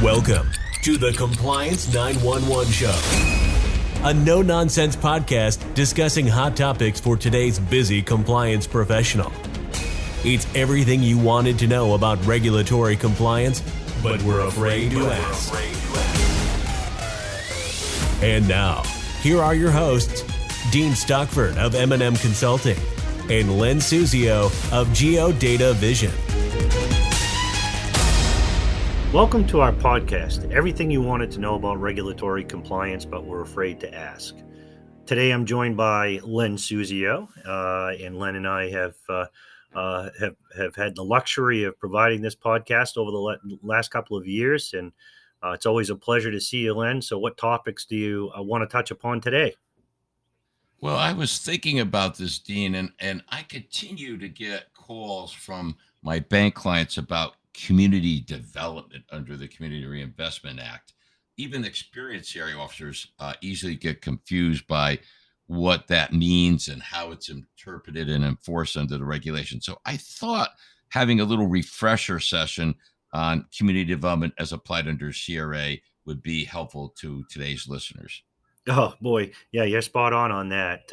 Welcome to the Compliance 911 Show, a no-nonsense podcast discussing hot topics for today's busy compliance professional. It's everything you wanted to know about regulatory compliance, but we're afraid to ask. And now, here are your hosts, Dean Stockford of M&M Consulting and Len Suzio of Geodata Vision. Welcome to our podcast, everything you wanted to know about regulatory compliance, but were afraid to ask. Today, I'm joined by Len Suzio, and Len and I have had the luxury of providing this podcast over the last couple of years, and it's always a pleasure to see you, Len. So what topics do you want to touch upon today? Well, I was thinking about this, Dean, and I continue to get calls from my bank clients about community development under the Community Reinvestment Act. Even experienced CRA officers easily get confused by what that means and how it's interpreted and enforced under the regulation. So I thought having a little refresher session on community development as applied under CRA would be helpful to today's listeners. Oh boy, yeah, you're spot on that.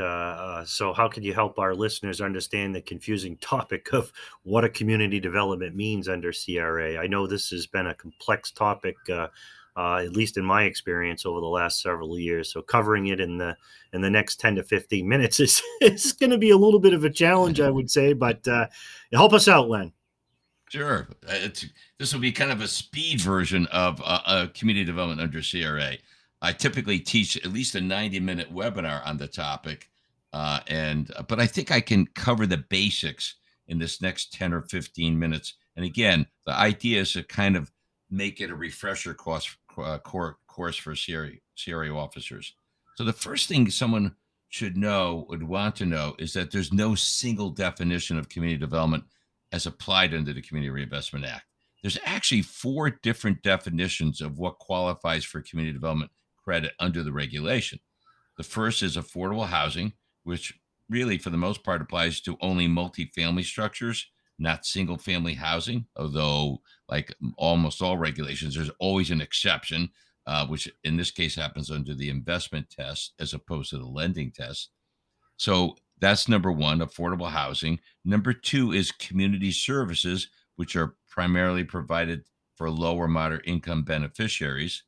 So how can you help our listeners understand the confusing topic of what a community development means under CRA? I know this has been a complex topic, at least in my experience over the last several years. So covering it in the next 10 to 15 minutes is going to be a little bit of a challenge, I would say. But help us out, Len. Sure. This will be kind of a speed version of community development under CRA. I typically teach at least a 90-minute webinar on the topic, but I think I can cover the basics in this next 10 or 15 minutes. And again, the idea is to kind of make it a refresher course for CRA officers. So the first thing someone would want to know, is that there's no single definition of community development as applied under the Community Reinvestment Act. There's actually 4 different definitions of what qualifies for community development credit under the regulation. The first is affordable housing, which really for the most part applies to only multifamily structures, not single family housing, although like almost all regulations, there's always an exception, which in this case happens under the investment test as opposed to the lending test. So that's number 1, affordable housing. Number 2 is community services, which are primarily provided for low or moderate income beneficiaries.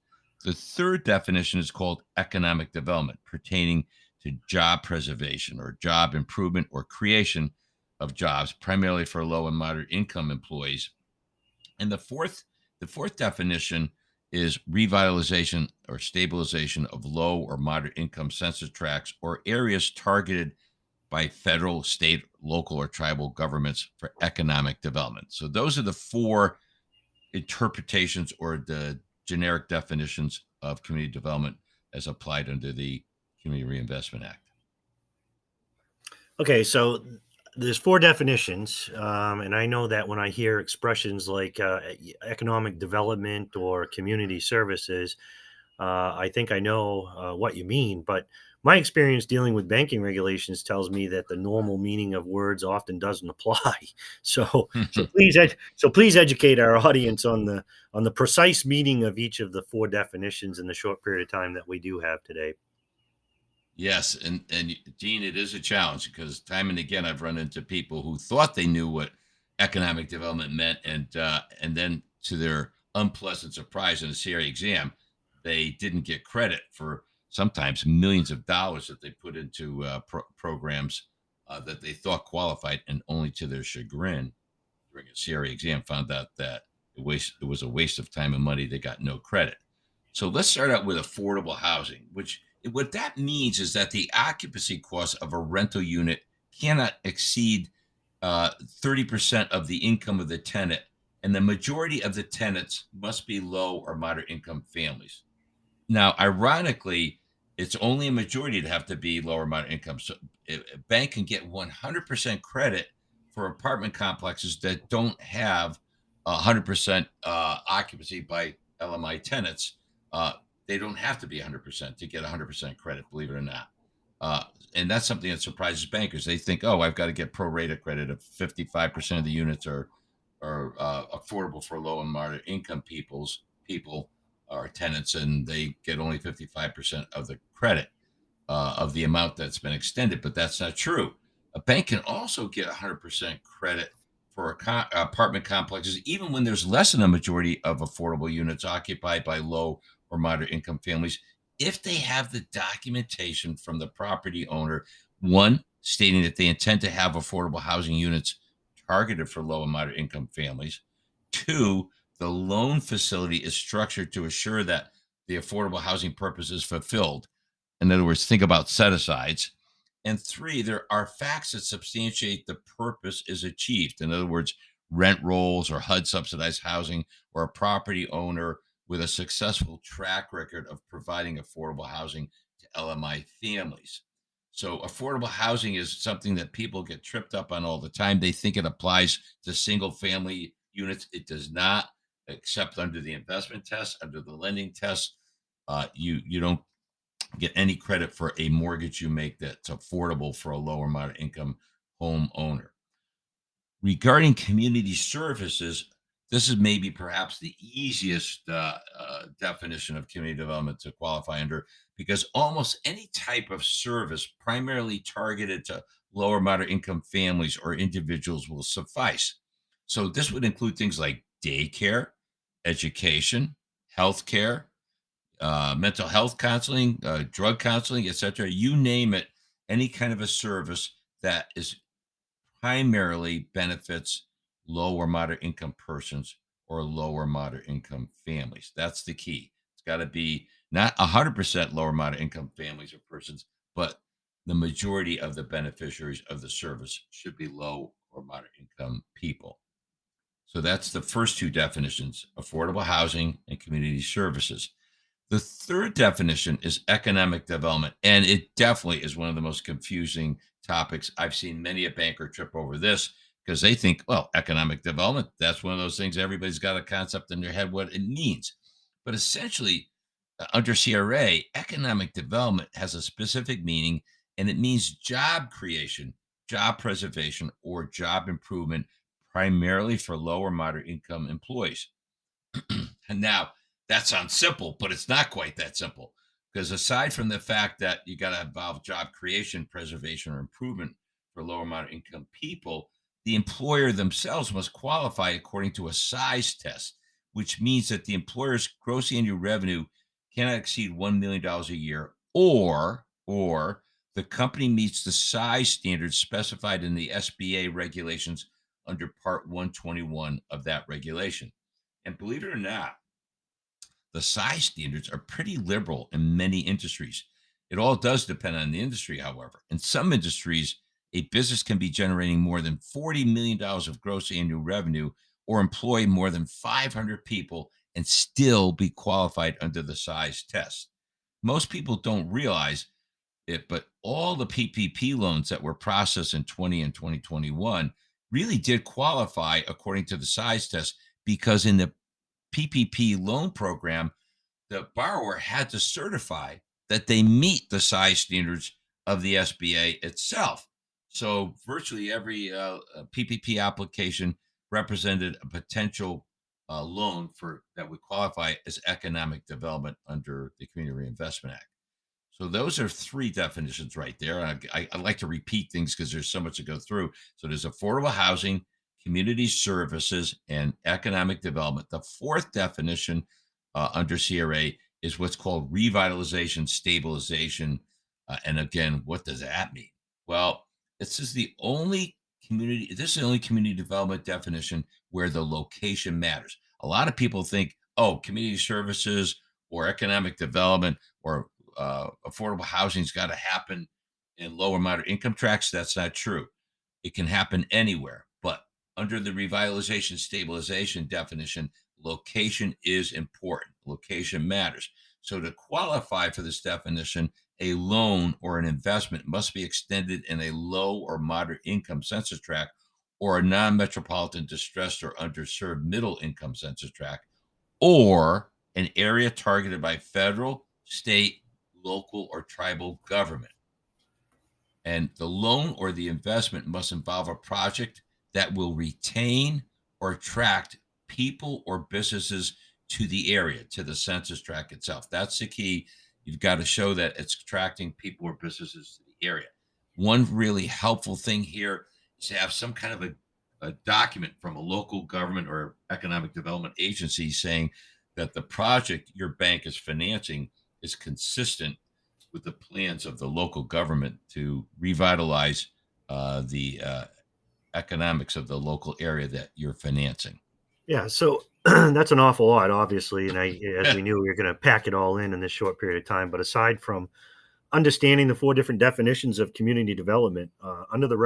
The third definition is called economic development, pertaining to job preservation or job improvement or creation of jobs, primarily for low and moderate income employees. And the fourth definition is revitalization or stabilization of low or moderate income census tracts or areas targeted by federal, state, local, or tribal governments for economic development. So those are the 4 interpretations or the generic definitions of community development as applied under the Community Reinvestment Act. Okay, so there's 4 definitions, and I know that when I hear expressions like economic development or community services, I think I know what you mean, but my experience dealing with banking regulations tells me that the normal meaning of words often doesn't apply. So please educate our audience on the precise meaning of each of the 4 definitions in the short period of time that we do have today. Yes, and Dean, it is a challenge because time and again I've run into people who thought they knew what economic development meant, and then to their unpleasant surprise in a CRA exam, they didn't get credit for sometimes millions of dollars that they put into programs that they thought qualified, and only to their chagrin during a CRA exam found out that it was a waste of time and money. They got no credit. So let's start out with affordable housing, what that means is that the occupancy cost of a rental unit cannot exceed 30% of the income of the tenant, and the majority of the tenants must be low or moderate income families. Now, ironically, it's only a majority that have to be lower moderate income. So a bank can get 100% credit for apartment complexes that don't have 100% occupancy by LMI tenants. They don't have to be 100% to get 100% credit, believe it or not. And that's something that surprises bankers. They think, oh, I've got to get pro rata credit if 55% of the units are affordable for low and moderate income peoples. people or tenants, and they get only 55% of the credit of the amount that's been extended, but that's not true. A bank can also get 100% credit for apartment complexes, even when there's less than a majority of affordable units occupied by low or moderate income families, if they have the documentation from the property owner, one, stating that they intend to have affordable housing units targeted for low and moderate income families. Two, the loan facility is structured to assure that the affordable housing purpose is fulfilled. In other words, think about set asides. And three, there are facts that substantiate the purpose is achieved. In other words, rent rolls or HUD subsidized housing, or a property owner with a successful track record of providing affordable housing to LMI families. So, affordable housing is something that people get tripped up on all the time. They think it applies to single family units. It does not, except under the investment test, under the lending test. You don't get any credit for a mortgage you make that's affordable for a lower moderate income homeowner. Regarding community services, this is maybe perhaps the easiest definition of community development to qualify under, because almost any type of service primarily targeted to lower moderate income families or individuals will suffice. So this would include things like daycare, education, healthcare, mental health counseling, drug counseling, etc. You name it, any kind of a service that is primarily benefits low or moderate income persons or lower moderate income families. That's the key. It's got to be not 100% lower moderate income families or persons, but the majority of the beneficiaries of the service should be low or moderate income people. So that's the first two definitions: affordable housing and community services. The third definition is economic development, and it definitely is one of the most confusing topics. I've seen many a banker trip over this because they think, well, economic development, that's one of those things everybody's got a concept in their head what it means. But essentially, under CRA, economic development has a specific meaning, and it means job creation, job preservation, or job improvement, primarily for lower moderate income employees. And now that sounds simple, but it's not quite that simple. Because aside from the fact that you got to involve job creation, preservation, or improvement for lower moderate income people, the employer themselves must qualify according to a size test, which means that the employer's gross annual revenue cannot exceed $1 million a year, or the company meets the size standards specified in the SBA regulations under Part 121 of that regulation. And believe it or not, the size standards are pretty liberal in many industries. It all does depend on the industry, however. In some industries, a business can be generating more than $40 million of gross annual revenue or employ more than 500 people and still be qualified under the size test. Most people don't realize it, but all the PPP loans that were processed in 20 and 2021 really did qualify according to the size test, because in the PPP loan program, the borrower had to certify that they meet the size standards of the SBA itself. So virtually every PPP application represented a potential loan for that would qualify as economic development under the Community Reinvestment Act. So those are three definitions right there. I like to repeat things because there's so much to go through. So there's affordable housing, community services, and economic development. The fourth definition under CRA is what's called revitalization, stabilization. And again, what does that mean? Well, this is the only community. This is the only community development definition where the location matters. A lot of people think, oh, community services or economic development or affordable housing's got to happen in lower moderate income tracts. That's not true. It can happen anywhere, but under the revitalization stabilization definition, location is important. Location matters. So to qualify for this definition, a loan or an investment must be extended in a low or moderate income census tract or a non-metropolitan distressed or underserved middle income census tract, or an area targeted by federal, state, local, or tribal government. And the loan or the investment must involve a project that will retain or attract people or businesses to the area, to the census tract itself. That's the key. You've got to show that it's attracting people or businesses to the area. One really helpful thing here is to have some kind of a document from a local government or economic development agency saying that the project your bank is financing is consistent with the plans of the local government to revitalize the economics of the local area that you're financing. Yeah, so that's an awful lot, obviously, and as we knew, we were going to pack it all in this short period of time. But aside from understanding the four different definitions of community development under the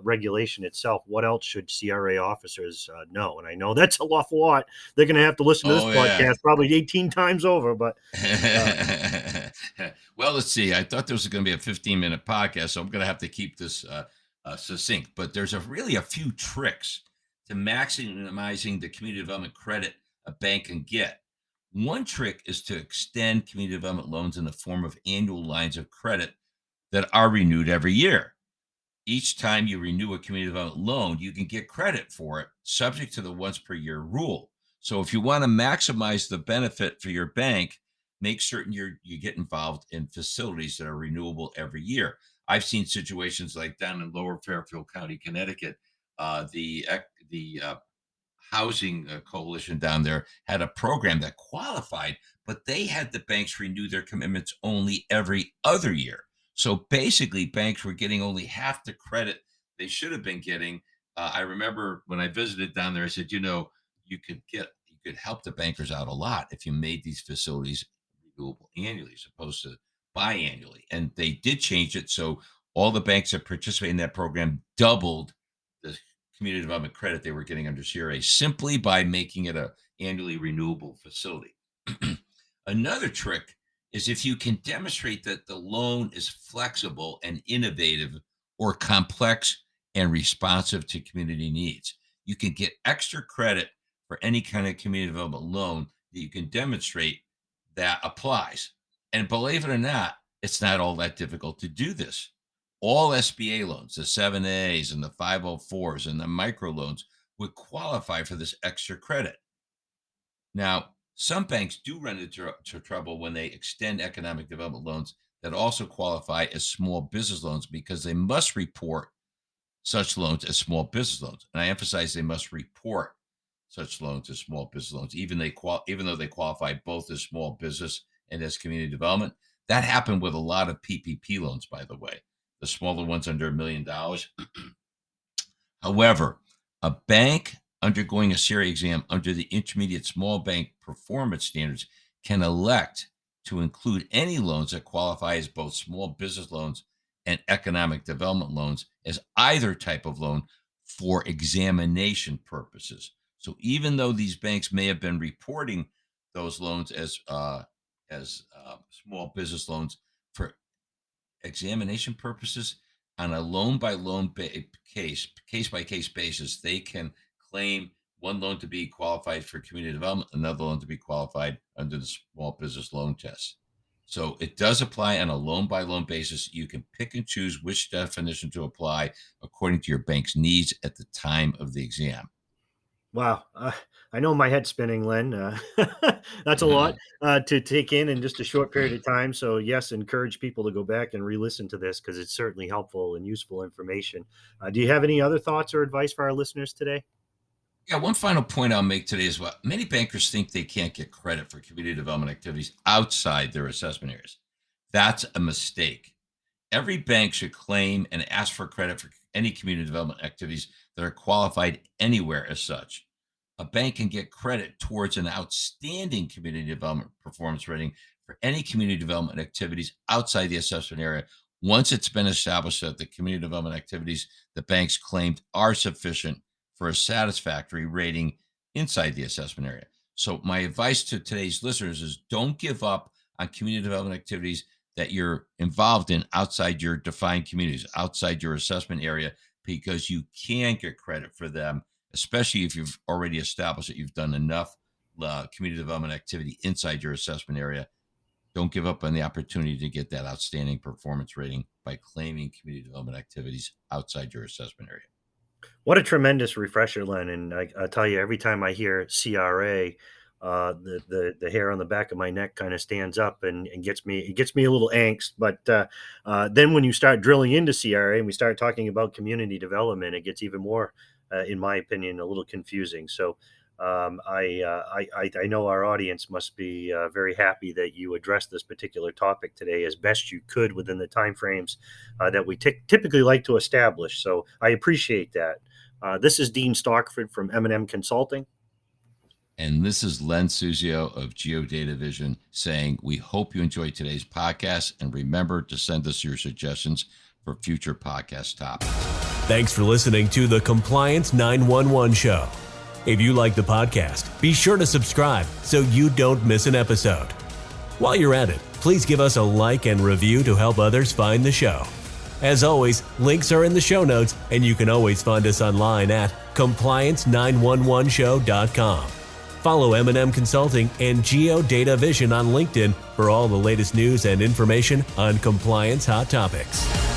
regulation itself, what else should CRA officers know? And I know that's a awful lot. They're going to have to listen to this Oh yeah. podcast probably 18 times over. But uh, Well, let's see. I thought this was going to be a 15-minute podcast, so I'm going to have to keep this succinct. But there's really a few tricks to maximizing the community development credit a bank can get. One trick is to extend community development loans in the form of annual lines of credit that are renewed every year. Each time you renew a community development loan, you can get credit for it, subject to the once per year rule. So if you want to maximize the benefit for your bank, make certain you get involved in facilities that are renewable every year. I've seen situations like down in Lower Fairfield County, Connecticut. The housing coalition down there had a program that qualified, but they had the banks renew their commitments only every other year. So basically, banks were getting only half the credit they should have been getting. I remember when I visited down there, I said, you could help the bankers out a lot if you made these facilities renewable annually as opposed to biannually. And they did change it so all the banks that participate in that program doubled the community development credit they were getting under CRA simply by making it a annually renewable facility. Another trick is if you can demonstrate that the loan is flexible and innovative or complex and responsive to community needs. You can get extra credit for any kind of community development loan that you can demonstrate that applies. And believe it or not, it's not all that difficult to do this. All SBA loans, the 7As and the 504s and the microloans would qualify for this extra credit. Now, some banks do run into trouble when they extend economic development loans that also qualify as small business loans because they must report such loans as small business loans. And I emphasize they must report such loans as small business loans, even though they qualify both as small business and as community development. That happened with a lot of PPP loans, by the way, the smaller ones under $1 million. However, a bank undergoing a CRA exam under the Intermediate Small Bank Performance Standards can elect to include any loans that qualify as both small business loans and economic development loans as either type of loan for examination purposes. So even though these banks may have been reporting those loans as small business loans for examination purposes on a loan by loan case by case basis, they can claim one loan to be qualified for community development, another loan to be qualified under the small business loan test. So it does apply on a loan by loan basis. You can pick and choose which definition to apply according to your bank's needs at the time of the exam. wow, I know my head's spinning, Len. That's a lot to take in just a short period of time. So, yes, encourage people to go back and re-listen to this because it's certainly helpful and useful information. Do you have any other thoughts or advice for our listeners today? Yeah, one final point I'll make today is what many bankers think they can't get credit for community development activities outside their assessment areas. That's a mistake. Every bank should claim and ask for credit for any community development activities that are qualified anywhere as such. A bank can get credit towards an outstanding community development performance rating for any community development activities outside the assessment area once it's been established that the community development activities the banks claimed are sufficient for a satisfactory rating inside the assessment area. So, my advice to today's listeners is don't give up on community development activities that you're involved in outside your defined communities, outside your assessment area, because you can get credit for them, especially if you've already established that you've done enough community development activity inside your assessment area. Don't give up on the opportunity to get that outstanding performance rating by claiming community development activities outside your assessment area. What a tremendous refresher, Len. And I'll tell you, every time I hear CRA, the hair on the back of my neck kind of stands up and gets me, it gets me a little angst. But then when you start drilling into CRA and we start talking about community development, it gets even more, in my opinion, a little confusing. So I know our audience must be very happy that you addressed this particular topic today as best you could within the timeframes that we typically like to establish. So I appreciate that. This is Dean Stockford from M&M Consulting. And this is Len Suzio of Geodata Vision saying, we hope you enjoyed today's podcast, and remember to send us your suggestions for future podcast topics. Thanks for listening to the Compliance 911 Show. If you like the podcast, be sure to subscribe so you don't miss an episode. While you're at it, please give us a like and review to help others find the show. As always, links are in the show notes, and you can always find us online at compliance911show.com. Follow M&M Consulting and Geodata Vision on LinkedIn for all the latest news and information on compliance hot topics.